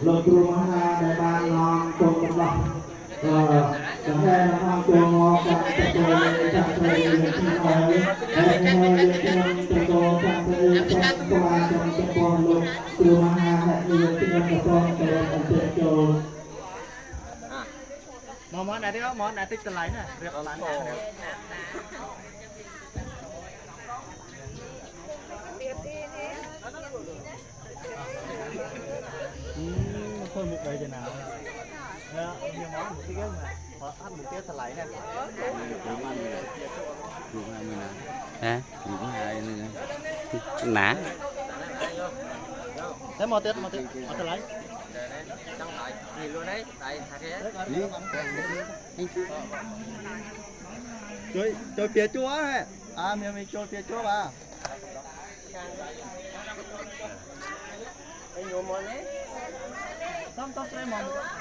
lột rùa mà để bàn ngon cùng một lòng chẳng lẽ là con chuồng ngọc chặt chuồng chặt chuồng chặt chuồng để hơi chân chặt chuồng chặt chuồng chặt chuồng chặt chuồng lột rùa mà để nhiều chân chặt chuồng chặt chuồng món này đó món này tích từ lấy nè việc ở lại thôi một đây thế nào nhiều món một cái mà họ ăn một cái từ lấy nè hả nã thế một tiết từ lấy chơi phía chúa này mình chơi phía chúa mà không có cái món